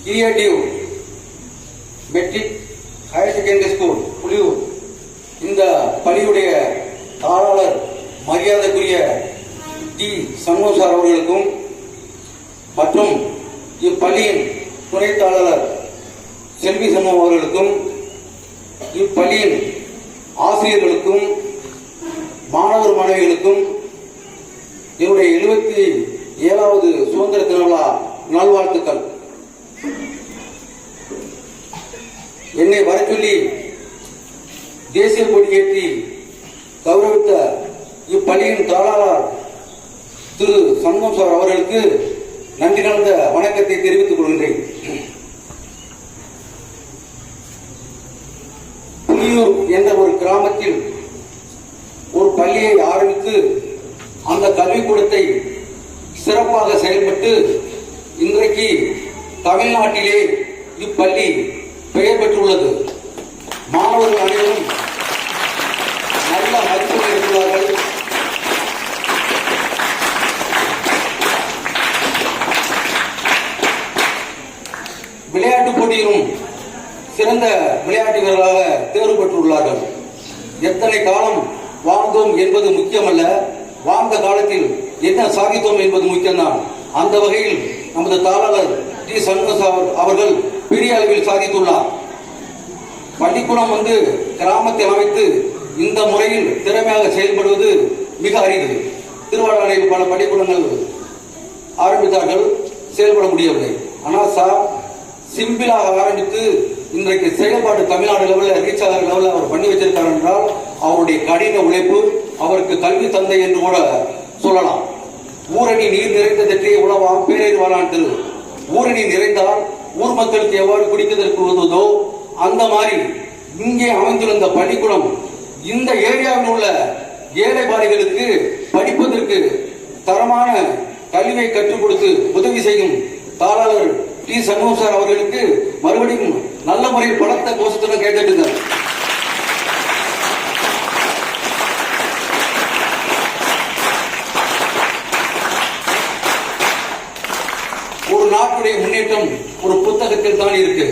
Creative matric higher secondary school Puliyur இந்த பள்ளியுடைய தாளாளர் மரியாதைக்குரிய டி சண்முகம் சார் அவர்களுக்கும் மற்றும் இப்பள்ளியின் துணை தாளாளர் செல்வி சண்முகம் அவர்களுக்கும் இப்பள்ளியின் ஆசிரியர்களுக்கும் மாணவர் மாணவிகளுக்கும் என்னுடைய 77வது சுதந்திர தின விழா நல்வாழ்த்துக்கள். என்னை வர சொல்லி தேசிய கொடியேற்றி கௌரவித்த இப்பள்ளியின் தாளாளர் திரு சண்முகம் சார் அவர்களுக்கு நன்றி கலந்த வணக்கத்தை தெரிவித்துக் கொள்கின்றேன். புலியூர் என்ற ஒரு கிராமத்தில் ஒரு பள்ளியை ஆரம்பித்து அந்த கல்விக்கூடத்தை சிறப்பாக செயல்பட்டு இன்றைக்கு தமிழ்நாட்டிலே இப்பள்ளி பெயர் பெற்றுள்ளது. மாணவர்கள் அனைவரும் நல்ல மதிப்பெண் எடுத்துள்ளார்கள். விளையாட்டுப் போட்டியிலும் சிறந்த விளையாட்டு வீரர்களாக தேர்வு பெற்றுள்ளார்கள். எத்தனை காலம் வாழ்ந்தோம் என்பது முக்கியமல்ல, வாழ்ந்த காலத்தில் என்ன சாதித்தோம் என்பது முக்கியம்தான். அந்த வகையில் நமது தாளாளர் டி சண்முகம் அவர்கள் பெரிய அளவில் சாதித்துள்ளார். பள்ளிக்கூடம் கிராமத்தில் அமைத்து இந்த முறையில் திறமையாக செயல்படுவது மிக அரிது. திருவாரூரில் பல பள்ளிக்கூடங்கள் ஆரம்பித்தார்கள், செயல்பட முடியவில்லை. ஆனால் சார் சிம்பிளாக ஆரம்பித்து இன்றைக்கு செயல்பாடு தமிழ்நாடு லெவலில் ரீச் ஆகிற லெவலில் அவர் பண்ணி வச்சிருக்கார் என்றால் அவருடைய கடின உழைப்பு, அவருக்கு கல்வி தந்தை என்று கூட சொல்லலாம். ஊரணி நீர் நிறைந்ததற்கே உழவாம் பேரேறு வாழான் திரு. ஊரணி நிறைந்தால் ஊர் மக்களுக்கு எவ்வாறு குடிப்பதற்கு உதவுதோ அந்த மாதிரி இங்கே அமைந்துள்ள பள்ளிக்கூடம் இந்த ஏரியாவில் உள்ள ஏழை பாதைகளுக்கு படிப்பதற்கு தரமான கல்வியை கற்றுக் கொடுத்து உதவி செய்யும் தாளாளர் டி சண்முகம் சார் அவர்களுக்கு மறுபடியும் நல்ல முறையில் பலத்த கோஷத்துடன் கேட்டுங்க. ஒரு நாட்டுடைய முன்னேற்றம் ஒரு புத்தகத்தில் தான் இருக்கு.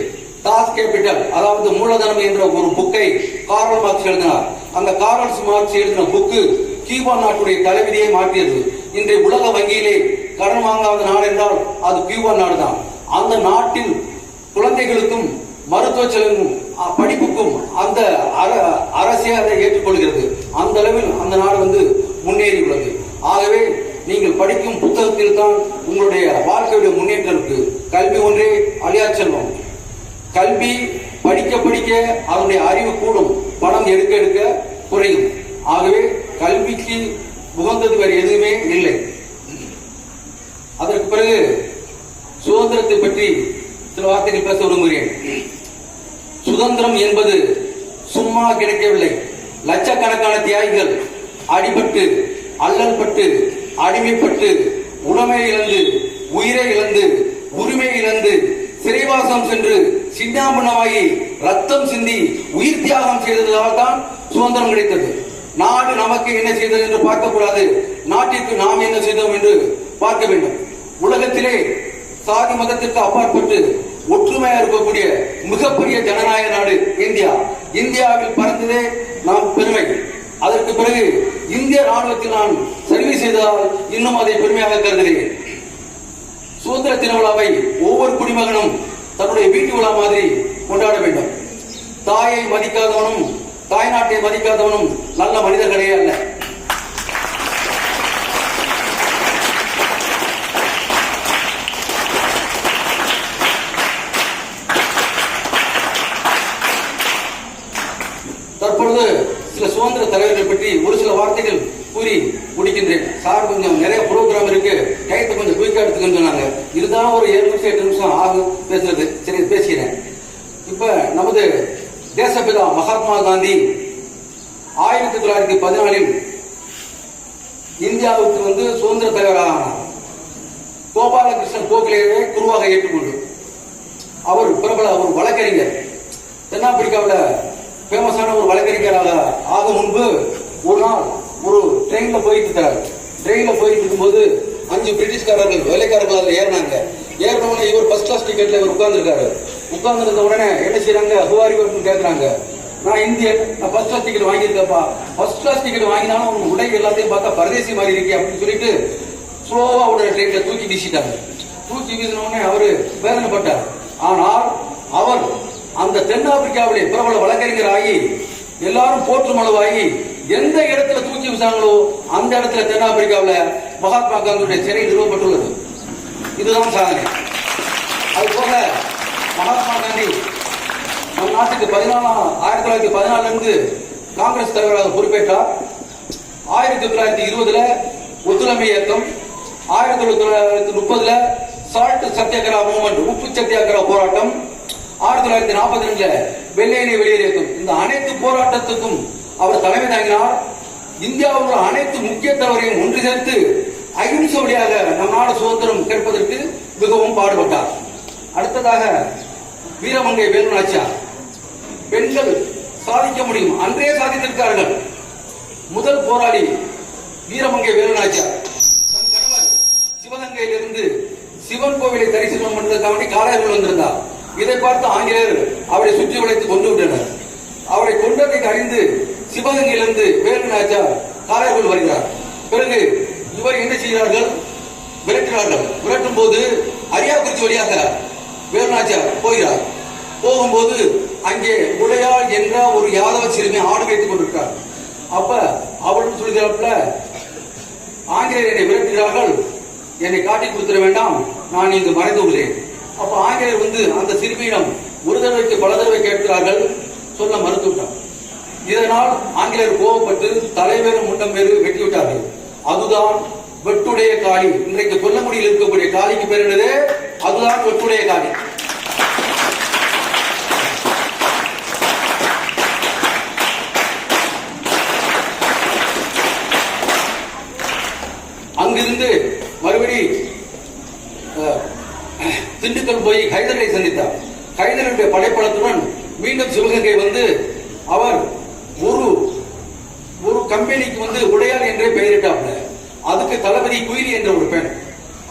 டாஸ் கேபிட்டல், அதாவது மூலதனம் என்ற ஒரு புக்கை கார்ல் மார்க்ஸ் எழுதினார். அந்த கார்ல் மார்க்ஸ் எழுதின புக்கு கியூபா நாட்டுடைய தலைவிதியை மாற்றியது. இன்றைய உலக வங்கியிலே கடன் வாங்காத நாடு என்றால் அது கியூபா நாடு தான். அந்த நாட்டில் குழந்தைகளுக்கும் மருத்துவ செலவும் படிப்புக்கும் அந்த அரசே அதை ஏற்றுக்கொள்கிறது. அந்த அளவில் அந்த நாடு முன்னேறி உள்ளது. ஆகவே நீங்கள் படிக்கும் புத்தகத்தில் தான் உங்களுடைய வாழ்க்கையுடைய முன்னேற்றம் இருக்கு. கல்வி ஒன்றே அழியா செல்வம். கல்வி படிக்க படிக்க அதனுடைய அறிவு கூடும், பணம் எடுக்க எடுக்க குறையும். ஆகவே கல்விக்கு உகந்தது வேறு எதுவுமே இல்லை. அதற்கு பிறகு சுதந்திரத்தை பற்றி சில வார்த்தைகள் பேச விரும்புகிறேன். சுதந்திரம் என்பது சும்மா கிடைக்கவில்லை. லட்சக்கணக்கான தியாகிகள் அடிபட்டு, அல்லல் பட்டு, அடிமைப்பட்டு, உடமை இழந்து, உயிரை இழந்து, உரிமை இழந்து, சிறைவாசம் சென்று சின்னாபனமாகி ரத்தம் சிந்தி உயிர் தியாகம் செய்ததால் தான் சுதந்திரம் கிடைத்தது. நாடு நமக்கு என்ன செய்தது என்று பார்க்கக்கூடாது, நாட்டிற்கு நாம் என்ன செய்தோம் என்று பார்க்க வேண்டும். உலகத்திலே சாதி மதத்திற்கு அப்பாற்பட்டு ஒற்றுமையா இருக்கக்கூடிய மிகப்பெரிய ஜனநாயக நாடு இந்தியா. இந்தியாவில் பிறந்ததே நாம் பெருமை. அதற்கு பிறகு இந்திய ராணுவத்தில் நான் சர்வீஸ் செய்ததால் இன்னும் அதை பெருமையாக கருதுகிறேன். சுதந்திர தின விழாவை ஒவ்வொரு குடிமகனும் தன்னுடைய வீட்டு விழா மாதிரி கொண்டாட வேண்டும். தாயை மதிக்காதவனும் தாய் நாட்டை மதிக்காதவனும் நல்ல மனிதர்களே அல்ல. தற்பொழுது சில சுதந்திர தலைவர்கள் பற்றி ஒரு சில வார்த்தைகள் கூறி முடிக்கின்றேன். சார் கொஞ்சம் நிறைய ப்ரோக்ராம் இருக்கு, டைத்தை கொஞ்சம் குயிக்கா எடுத்துக்கன்னு சொன்னாங்க. இருந்தாலும் ஒரு 7 நிமிஷம் 8 நிமிஷம் ஆகும் பேசுறது. சரி, பேசுகிறேன். இப்ப நமது தேசப்பிதா மகாத்மா காந்தி 1914 இந்தியாவுக்கு சுதந்திர தலைவராக ஆனார். கோபாலகிருஷ்ணன் கோகலேயை குருவாக ஏற்றுக்கொண்டு அவர் பிரபல ஒரு வழக்கறிஞர், தென்னாப்பிரிக்காவில் ஃபேமஸான ஒரு வழக்கறிஞராக ஆகும் முன்பு ஒரு நாள் ஒரு ட்ரெயின்ல போயிட்டு இருக்கும்போது 5 பிரிட்டிஷ்காரர்கள் வேலைக்காரர்கள் அதில் ஏறினாங்க. ஏறினவொடனே இவர் ஃபர்ஸ்ட் ஃபர்ஸ்ட் கிளாஸ் டிக்கெட்ல இவர் உட்கார்ந்துருக்காரு. உட்கார்ந்துருந்த உடனே என்ன செய்யறாங்க, ஹுவாரி கேட்கறாங்க. நான் இந்தியன், நான் ஃபர்ஸ்ட் கிளாஸ் டிக்கெட் வாங்கியிருக்கப்பா. ஃபர்ஸ்ட் கிளாஸ் டிக்கெட் வாங்கினாலும் உங்க உடை எல்லாத்தையும் பார்த்தா பரதேசி மாதிரி இருக்கே அப்படின்னு சொல்லிட்டு ஸ்லோவா உடைய ட்ரெயின்ல தூக்கி வீசிட்டாங்க. தூக்கி வீசின உடனே அவரு வேதனைப்பட்டார். ஆனால் அவர் அந்த தென்னாப்பிரிக்காவிலே பிரபல வழக்கறிஞர் ஆகி எல்லாரும் போற்றும் அளவாகி எந்த இடத்துல தூக்கி வீசாங்களோ அந்த இடத்துல தென்னாப்பிரிக்காவில் மகாத்மா காந்தியுடைய சிறை நிறுவப்பட்டுள்ளது. இதுதான் சாதனை. அதுபோல மகாத்மா காந்தி நம் நாட்டுக்கு 1914 இருந்து காங்கிரஸ் தலைவராக பொறுப்பேற்றார். 1920 ஒத்துழைமை இயக்கம், 1930 சால்ட் சத்தியாகிரக மூவ்மெண்ட், உப்பு சத்தியாகிரக போராட்டம், 1942 வெள்ளையனை வெளியேறியதும், இந்த அனைத்து போராட்டத்துக்கும் அவர் தலைமை தாங்கினார். இந்தியாவில் உள்ள அனைத்து முக்கிய தலைவரையும் ஒன்று சேர்த்து அகிம்சை வழியாக நம் நாடு சுதந்திரம் கேட்பதற்கு மிகவும் பாடுபட்டார். அடுத்ததாக வீரமங்கை வேலு நாச்சியார். பெண்கள் சாதிக்க முடியும், அன்றே சாதித்திருக்கிறார்கள். முதல் போராளி வீரமங்கை வேலு நாச்சியார். தன் கணவர் சிவகங்கையிலிருந்து சிவன் கோவிலை தரிசனம் பண்ணுவதற்காக காலையில் வந்திருந்தார். இதை பார்த்து ஆங்கிலேயர் அவரை சுற்றி வளைத்து கொண்டு விட்டனர். அவரை கொண்டதை அறிந்து சிவகங்கையிலிருந்து வேலு நாச்சியார் காலையில் வருகிறார். பிறகு இவர் என்ன செய்கிறார்கள், விரட்டுகிறார்கள். விரட்டும் போது அரியாக்குறிச்சி வழியாக வேலு நாச்சியார் போகிறார். போகும்போது அங்கே உடையாள் என்ற ஒரு யாதவ சிறுமி ஆடு வைத்துக் கொண்டிருக்கிறார். அப்ப அவர்கள் சொல்கிறார்கள, ஆங்கிலேயர் என்னை விரட்டுகிறார்கள், என்னை காட்டி கொடுத்துட வேண்டாம், நான் இங்கு மறைந்து உள்ளேன். அப்ப ஆங்கிலேயர் வந்து அந்த சிறுமியிடம் ஒரு தடவைக்கு பல தடவை கேட்கிறார்கள், சொல்ல மறுத்துவிட்டார். இதனால் ஆங்கிலேயர் கோபப்பட்டு தலைவேறு முண்டம் வேறு வெட்டிவிட்டார்கள். அதுதான் வெட்டுடைய காளி. இன்றைக்கு கொல்லங்குடியில் இருக்கக்கூடிய காளிக்கு பேர் என்னது, அதுதான் வெட்டுடைய காளி. அங்கிருந்து மறுபடி திண்டுக்கல் போய் ஹைதரை சந்தித்தார். ஹைதருடைய படைப்பலத்துடன் மீண்டும் சிவகங்கை வந்து அவர் ஒரு கம்பெனிக்கு வந்து உடையாள் என்றே பெயரிட்டாப்ல. அதுக்கு தளபதி குயிலி என்ற ஒரு பெண்.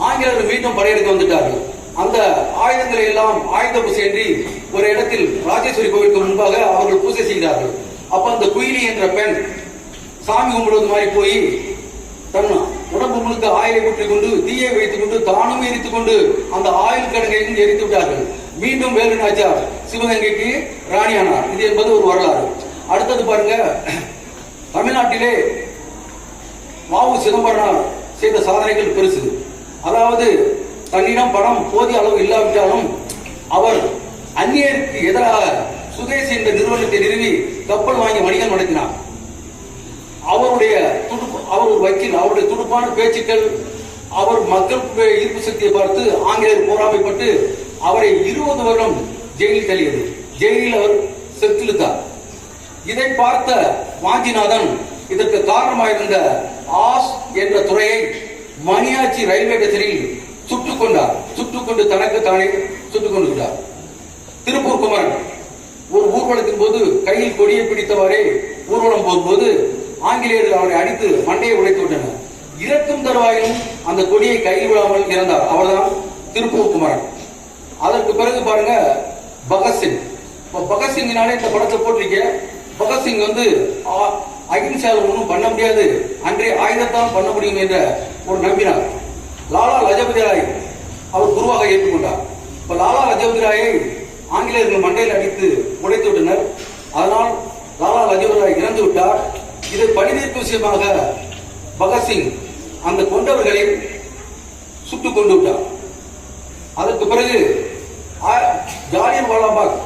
ஆங்கிலேயர் மீண்டும் படையெடுக்க வந்துட்டார்கள். அந்த ஆயுதங்களை எல்லாம் ஆயுத பூசையின்றி ஒரு இடத்தில் ராஜேஸ்வரி கோவிலுக்கு முன்பாக அவர்கள் பூஜை செய்கிறார்கள். அப்ப அந்த குயிலி என்ற பெண் சாமி கும்பிடுவது மாதிரி போய் தன் உடம்பு முழுக்க ஆயிலை ஊற்றிக் கொண்டு தீயை வைத்துக் கொண்டு தானும் எரித்துக் கொண்டு அந்த ஆயுள் கிடங்கையும் எரித்து விட்டார்கள். மீண்டும் வேலு நாச்சியார் சிவகங்கைக்கு ராணியானார். இது என்பது ஒரு வரலாறு. அடுத்தது பாருங்க, தமிழ்நாட்டிலே வாவு சிதம்பரனார் செய்த சாதனைகள் பெருசு. அதாவது தன்னிடம் பணம் போதிய அளவு இல்லாவிட்டாலும் அவர் அந்நியருக்கு எதிராக சுதேசி என்ற நிறுவனத்தை நிறுவி கப்பல் வாங்கி வணிகம் நடத்தினார். அவர் ஒரு வக்கீல். அவருடைய துடுப்பான பேச்சுக்கள், அவர் மக்கள் ஈர்ப்பு சக்தியை பார்த்து ஆங்கிலேயர் போராமைப்பட்டு அவரை 20 வருடம் ஜெயிலில் தள்ளியது. ஜெயிலில் அவர் செத்திழுத்தார். இதை பார்த்த வாஞ்சிநாதன் இதற்கு காரணமாயிருந்த ஆஸ் என்ற துறையை மணியாச்சி ரயில்வே ஸ்டேஷனில் சுட்டுக் கொண்டார். சுட்டுக்கொண்டு தனக்கு தானே சுட்டுக் கொண்டு விட்டார். திருப்பூர் குமரன் ஒரு ஊர்வலத்தின் போது கையில் கொடியை பிடித்தவாறே ஊர்வலம் போகும்போது ஆங்கிலேயர்கள் அவரை அடித்து மண்டையை உடைத்து விட்டனர். இறக்கும் தருவாயிலும் அந்த கொடியை கையில் விடாமல் இறந்தார். அவர்தான் திருப்பூர் குமரன். அதற்கு பிறகு பாருங்க பகத்சிங். பகத்சிங்கினாலே இந்த படத்தை போட்டிருக்க. பகத்சிங் வந்து அகிம்சால ஒன்றும் பண்ண முடியாது, அன்றே ஆயுதத்தான் பண்ண முடியும் என்ற ஒரு நம்பினார். லாலா லஜபதி ராய் அவர் குருவாக ஏற்றுக்கொண்டார். இப்ப லாலா லஜபதி ராயை ஆங்கிலேயர்கள் மண்டையில் அடித்து உடைத்து விட்டனர். அதனால் லாலா லஜபதி ராய் இறந்து விட்டார். இதை பழிதீர்க்கும் விஷயமாக பகத்சிங் அந்த கொண்டவர்களை சுட்டுக் கொண்டு விட்டார். அதற்கு பிறகு ஜாலியன் வாலாபாக்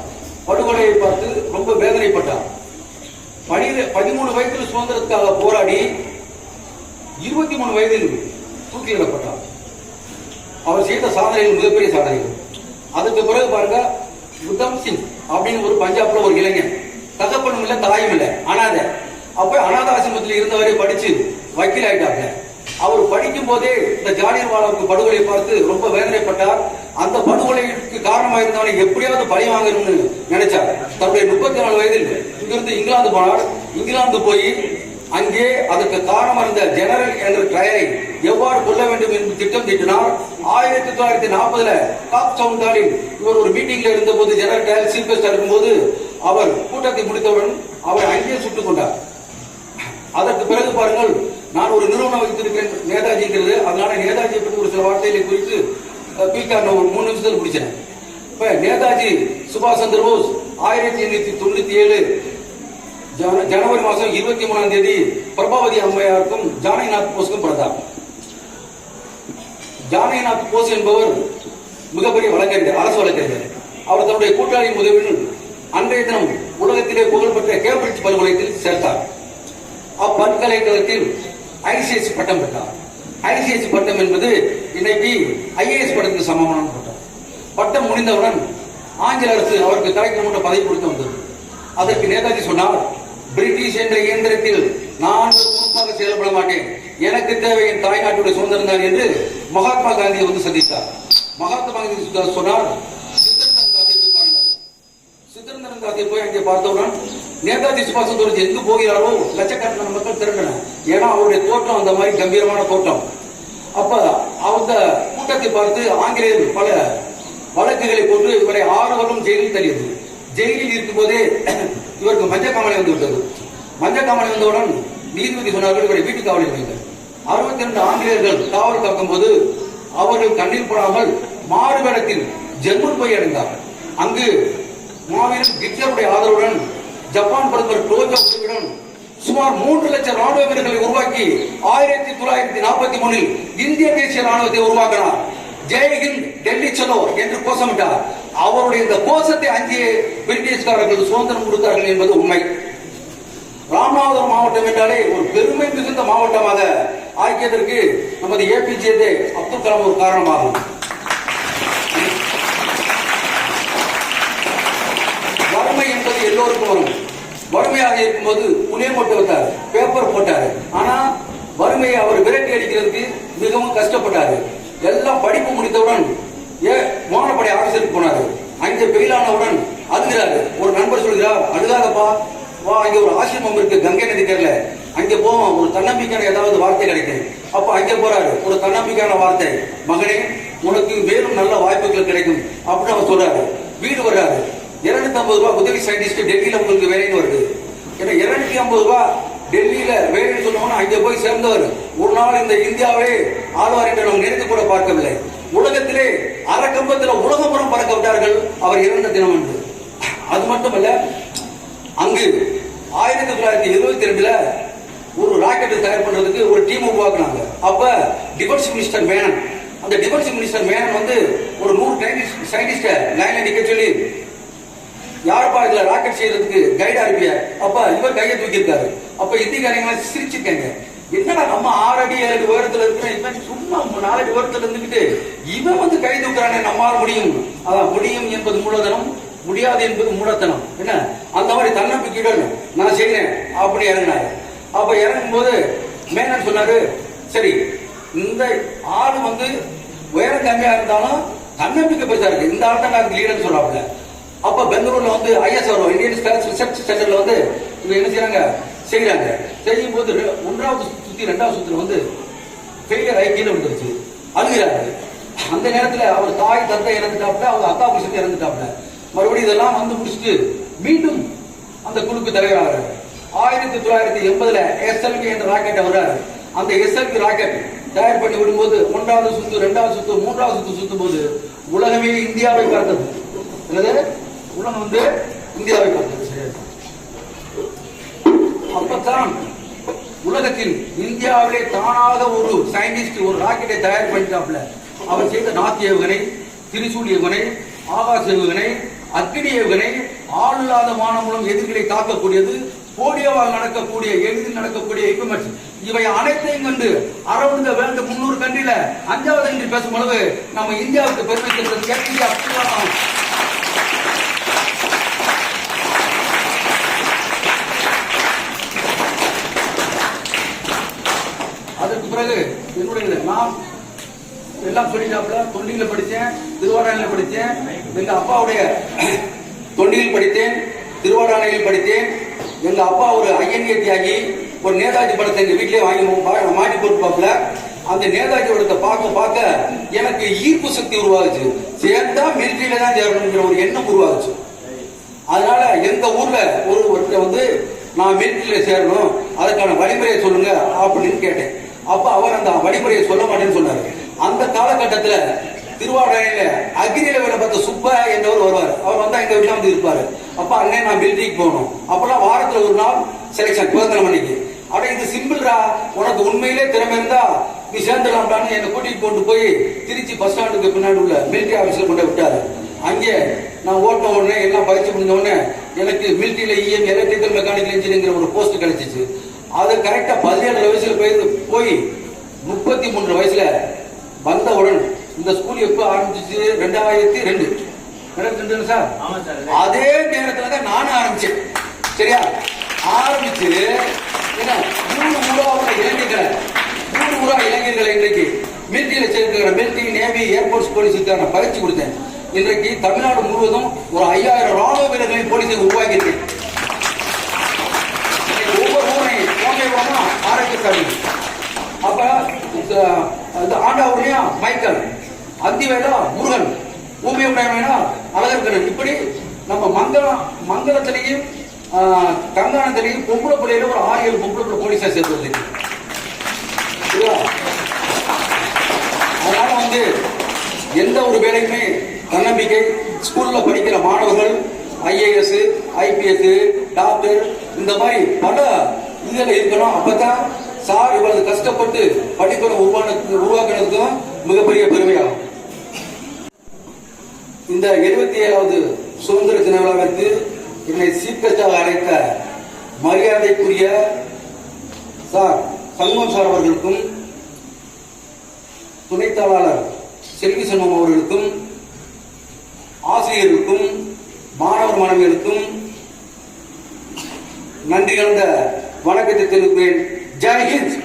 படுகொலையை பார்த்து ரொம்ப வேதனைப்பட்டார். 13 வயதில் சுதந்திரத்துக்காக போராடி 23 வயதில் தூக்கிலிடப்பட்டார். அவர் செய்த சாதனைகள் மிகப்பெரிய சாதனைகள். அதுக்கு பிறகு பாருங்க, உத்தம் சிங் அப்படின்னு ஒரு பஞ்சாப்ல ஒரு இளைஞன், தகப்பனும் இல்ல தாயும் இல்ல, அனாதை. அப்ப அனாத ஆசிரமத்தில் இருந்தவரே படிச்சு வக்கீல் ஆயிட்டாங்க. அவர் படிக்கும் போதே இந்த ஜாலியன் வாலாபாக் படுகொலையை பார்த்து ரொம்ப வேதனைப்பட்டார். அந்த படுகொலைக்கு காரணமாக இருந்தவனை எப்படியாவது பழி வாங்கணும்னு நினைச்சார். தன்னுடைய 34 வயதில் இங்கிருந்து இங்கிலாந்து போனார். இங்கிலாந்து போய் அங்கே அதற்கு காரணமாக இருந்த ஜெனரல் என்ற ட்ரையரை எவ்வாறு கொல்ல வேண்டும் என்று திட்டம் தீட்டினார். 1940 காப் டவுன்காலில் இவர் ஒரு மீட்டிங்ல இருந்தபோது ஜெனரல் டயல் சீஃப் கெஸ்டா இருக்கும்போது அவர் கூட்டத்தை முடித்தவுடன் அவர் அங்கேயே சுட்டுக் கொண்டார். அதற்கு பிறகு பாருங்கள், நான் ஒரு நிறுவனம் வைத்திருக்கிறேன் நேதாஜிங்கிறது, அதனால நேதாஜியை பற்றி ஒரு சில வார்த்தைகளை குறித்து குயிக்கான ஒரு 3 நிமிஷத்தில் முடிச்சேன். இப்ப நேதாஜி சுபாஷ் சந்திர போஸ் 1897 ஜனவரி மாதம் 23ஆம் தேதி பிரபாவதி அம்மையாருக்கும் ஜானகிநாத் போஸுக்கும் பிறந்தார். ஜானகிநாத் போஸ் என்பவர் மிகப்பெரிய வழக்கறிஞர், அரசு வழக்கறிஞர். அவர் தன்னுடைய கூட்டாளியின் உதவியுடன் அன்றைய தினம் உலகத்திலே புகழ்பெற்ற கேம்பிரிட்ஜ் பல்கலைக்கழகத்தில் சேர்த்தார். அப்பல்கலைக்கழகத்தில் ஐசிஎஸ் பட்டம் பெற்றார். ஐசிஎஸ் பட்டம் என்பது இன்னைக்கு ஐஏஎஸ் பட்டத்துக்கு சமமான பட்டம். பட்டம் முடிந்தவுடன் ஆங்கில அரசு அவருக்கு தலைக்கு பதவி கொடுத்து வந்தது. அதற்கு நேதாஜி சொன்னார், பிரிட்டிஷ் என்ற இயந்திரத்தில் நான் உறுப்பாக செயல்பட மாட்டேன், எனக்கு தேவை என் தாய்நாட்டுடைய சுதந்திரம் தான் என்று மகாத்மா காந்தியை வந்து சந்தித்தார். மகாத்மா காந்தி சொன்னார், சித்தரஞ்சன் தாஸை போய் அங்கே பார்த்தவுடன் நேதாஜி சுபாஷ் சந்திர எங்கு போகிறாரோ லட்சக்கணக்கான மக்கள் திரண்டனர். ஏன்னா அவருடைய தோற்றம் அந்த மாதிரி கம்பீரமான தோற்றம். அப்ப அந்த கூட்டத்தை பார்த்து ஆங்கிலேயர் பல வழக்குகளை போட்டு இவரை 6 வருடம் ஜெயிலில் தள்ளியது. ஜெயிலில் இருக்கும் போதே இவருக்கு மஞ்சக்காமலை வந்து விட்டது. மஞ்சக்காமலை வந்தவுடன் நீதிபதி சொன்னார்கள், இவரை வீட்டு காவலில் வைத்தார். 62 ஆங்கிலேயர்கள் காவல் காக்கும் போது அவர்கள் கண்ணீர் படாமல் மாறுவேடத்தில் ஜெர்மன் போய் அடைந்தார். அங்கு மாவீரன் ஹிட்லருடைய ஆதரவுடன் ஜப்பான் பிரதமர் டோஜோ உதவியுடன் சுமார் 3 லட்சம் ராணுவ வீரர்களை உருவாக்கி 1943 இந்திய தேசிய ராணுவத்தை உருவாக்கினார். ஜெய்ஹிந்த் டெல்லி சலோ என்று கோஷமிட்டார். அவருடைய இந்த கோஷத்தை அங்கே பிரிட்டிஷ்காரர்கள் சுதந்திரம் கொடுத்தார்கள் என்பது உண்மை. ராமநாதபுரம் மாவட்டம் என்றாலே ஒரு பெருமை மிகுந்த மாவட்டமாக ஆக்கியதற்கு நமது ஏபிஜே அப்துல் கலாம் ஒரு காரணமாகும். வறுமை என்பது எல்லோருக்கும் வரும். வறுமையாக இருக்கும்போது புனே போட்டு வைத்தார், பேப்பர் போட்டாரு. ஆனா வறுமையை அவர் விரட்டி அடிக்கிறதுக்கு மிகவும் கஷ்டப்பட்டாரு. எல்லாம் படிப்பு முடித்தவுடன் விமானப்படை ஆபீஸருக்கு போனாரு. அங்கே பெயிலானவுடன் அழுகிறாரு. ஒரு நண்பர் சொல்கிறார், அழுகாதப்பா, வா, அங்கே ஒரு ஆசிரமம் இருக்கு கங்கை நதி கரையில, அங்கே போவோம், ஒரு தன்னம்பிக்கையான ஏதாவது வார்த்தை கிடைக்கும். அப்ப அங்கே போறாரு. ஒரு தன்னம்பிக்கையான வார்த்தை, மகனே உனக்கு வேறும் நல்ல வாய்ப்புகள் கிடைக்கும் அப்படின்னு அவர் சொல்றாரு. வீடு வர்றாரு. 250 ரூபாய் உதவி சயின்டிஸ்ட் டெல்லியில உங்களுக்கு வேலைன்னு வருது. ஏன்னா 250 ரூபாய் டெல்லியில வேலைன்னு சொன்னோம்னா அங்கே போய் சேர்ந்தவர் ஒரு நாள் இந்த இந்தியாவிலே ஆழ்வார் என்று நாம் நினைத்து கூட பார்க்கவில்லை. உலகத்திலே அரைக்கம்பத்தில் உலகப்புறம் பறக்க விட்டார்கள் அவர் இறந்த தினம் என்று. அது மட்டுமல்ல, அங்கு 1972 ஒரு ராக்கெட் தயார் பண்றதுக்கு ஒரு டீம் உருவாக்குனாங்க. அப்ப டிஃபென்ஸ் மினிஸ்டர் மேனன், அந்த டிஃபென்ஸ் மினிஸ்டர் மேனன் வந்து ஒரு 100 சயின்டிஸ்ட லைன்ல நிக்க சொல்லி, யாருப்பா இதுல ராக்கெட் செய்யறதுக்கு கைடா இருப்பிய? அப்ப இவர் கையை தூக்கியிருக்காரு. அப்ப இந்திக்காரங்க சிரிச்சிருக்காங்க, என்னடா நம்ம 6 அடி 7 அடி உயரத்துல இருக்கிற இவன் சும்மா 4 அடி உயரத்துல இருந்துகிட்டு இவன் வந்து கை தூக்குறானே, நம்மால முடியும். அதான் முடியும் என்பது மூலதனம், முடியாது என்பது மூடத்தனம். என்ன அந்த மாதிரி தன்னம்பிக்கையுடன் நான் செய்யறேன் அப்படி இறங்கினாரு. அப்ப இறங்கும் போது மேனன் சொன்னாரு, சரி இந்த ஆளு வந்து உயரம் கம்மியா இருந்தாலும் தன்னம்பிக்கை பெருசா இருக்கு, இந்த ஆள் தான் நான் லீடர்னு சொல்றாப்ல. அப்ப பெங்களூர்ல வந்து ஐஎஸ்ஆர்ஓ இந்தியன் ஸ்பேஸ் ரிசர்ச் சென்டர்ல வந்து இவங்க என்ன செய்யறாங்க. செய்யும் போது 1வது சுத்தி 2வது சுத்துல வந்து ஃபெயிலியர் ஆகி கீழே விழுந்துருச்சு. அழுகிறாரு. அந்த நேரத்துல அவர் தாய் தந்தை இறந்துட்டாப்ல, அவங்க அக்கா புருஷன் இறந்துட்டாப்ல. மறுபடியும் இதெல்லாம் வந்து முடிச்சுட்டு மீண்டும் அந்த குழுக்கு தலைவராகிறார். 1980 எஸ்எல்வி என்ற ராக்கெட் வர்றாரு. அந்த எஸ்எல்வி ராக்கெட் தயார் பண்ணி விடும்போது 1வது சுத்து 2வது சுத்து 3வது சுத்து சுத்தும் போது உலகமே இந்தியாவை பார்த்தது. உலகம் வந்து இந்தியாவை பார்த்தது. அப்பதான் உலகத்தில் இந்தியாவிலே தானாக ஒரு சயின்டிஸ்ட் ஒரு ராக்கெட்டை தயார் பண்ணிட்டாப்ல. அவர் செய்த நாத்தி ஏவுகணை, திரிசூல் ஏவுகணை, ஆகாச ஏவுகணை, அக்னி ஏவுகணை, ஆளில்லாத வானம் மூலம் எதிரிகளை தாக்கக்கூடியது, போலியோவால் நடக்கக்கூடிய எளிதில் நடக்கக்கூடிய எக்யூப்மெண்ட்ஸ், இவை அனைத்தையும் கண்டு அரௌண்ட் வேர்ல்டு 300 கண்ட்ரில 5வது கண்ட்ரி பேசும் அளவு நம்ம இந்தியாவுக்கு பெருமை சேர்ந்தது. அதற்கு பிறகு என்னுடைய நான் எல்லாம் சொல்லிட்டாப்ல, தொண்டியில படித்தேன், திருவாடானையில் படித்தேன், எங்க அப்பாவுடைய தொண்டியில் படித்தேன், திருவாடானையில் படித்தேன். எங்க அப்பா ஒரு ஐஎன்ஏ தியாகி, ஒரு நேதாஜி படத்தை எங்க வீட்டிலே வாங்கி மாட்டி போட்டுப்பாப்ல. அந்த நேதாஜியோட பார்க்க பார்க்க எனக்கு ஈர்ப்பு சக்தி உருவாகுச்சு. சேர்ந்தா மிலிட்டரியில தான் சேரணுங்கிற ஒரு எண்ணம் உருவாகுச்சு. அதனால எங்க ஊர்ல ஒருத்தர் வந்து நான் மிலிட்டரியில சேரணும், அதுக்கான வழிமுறையை சொல்லுங்க அப்படின்னு கேட்டேன். அப்ப அவர் அந்த வழிமுறையை சொல்ல மாட்டேன்னு சொன்னாரு. அந்த காலகட்டத்துல திருவாரூரில அக்னியில வேலை பார்த்த சுப்பா என்றவர் வருவார். அவர் வந்தா எங்க வீட்டுல வந்து இருப்பாரு. அப்ப அண்ணே நான் மிலிட்டரிக்கு போகணும். அப்பெல்லாம் வாரத்துல ஒரு நாள் செலக்ஷன் 15 மணிக்கு. அட இது சிம்பிள்ரா, உனக்கு உண்மையிலே திறமை இருந்தா நீ சேர்ந்துடலாம்டான்னு என்னை கூட்டிட்டு கொண்டு போய் திருச்சி பஸ் ஸ்டாண்டுக்கு பின்னாடி உள்ள மிலிட்டரி ஆபீஸ்ல கொண்டு விட்டாரு. அங்கே நான் ஓட்ட உடனே எல்லாம் பயிற்சி முடிஞ்ச உடனே எனக்கு மிலிட்டரியில இஎம் எலக்ட்ரிக்கல் மெக்கானிக்கல் இன்ஜினியரிங் ஒரு போஸ்ட் கிடைச்சிச்சு. அது கரெக்டா 17 வயசுல போய் 33 வயசுல வந்தவுடன் இந்த ஸ்கூல் எப்ப ஆரம்பிச்சிச்சு? 2002 சார். அதே நேரத்துல தான் நானும் ஆரம்பிச்சேன். சரியா? ஆரம்பிச்சு என்ன 3 ஊரா இளைஞர்களை இன்றைக்கு மிலிட்டரியில சேர்க்கிற மிலிட்டரி, நேவி, ஏர்போர்ட்ஸ் போலீஸுக்கான பயிற்சி கொடுத்தேன். இன்றைக்கு தமிழ்நாடு முழுவதும் ஒரு 5000 ராணுவ வீரர்களை போலீஸை உருவாக்கியிருக்கேன். ஒவ்வொரு ஊரையும் ஆரோக்கியசாமி, அப்ப ஆண்டாவூர்லயும் மைக்கேல், அந்திவேலா முருகன், ஊமியுடையனா அழகர்கரன், இப்படி நம்ம மங்களத்திலையும் கங்கானத்திலையும் பொம்பளை பிள்ளையில ஒரு 6-7 பொம்பளை பிள்ளை போலீஸா சேர்த்து வந்து. அதனால வந்து எந்த ஒரு வேலையுமே தன்னம்பிக்கை. ஸ்கூல்ல படிக்கிற மாணவர்கள் IAS, IPS, டாக்டர் இந்த மாதிரி பல இதுல இருக்கணும். அப்பதான் சார் இவ்வளவு கஷ்டப்பட்டு படிப்பை உருவாக்குறதுக்கும் மிகப்பெரிய பெருமையாகும். இந்த 77வது சுதந்திர தின விழாவிற்கு என்னை சீர்கட்டாக அழைத்த மரியாதைக்குரிய சார் சண்முகம் சார் அவர்களுக்கும், துணைத் தாளர் செல்வி சண்முகம் அவர்களுக்கும், ஆசிரியர்களுக்கும், மாணவர் மாணவிகளுக்கும் நன்றி கலந்த வணக்கத்தை தெரிவிப்பேன். ஜெய் ஹிந்த்.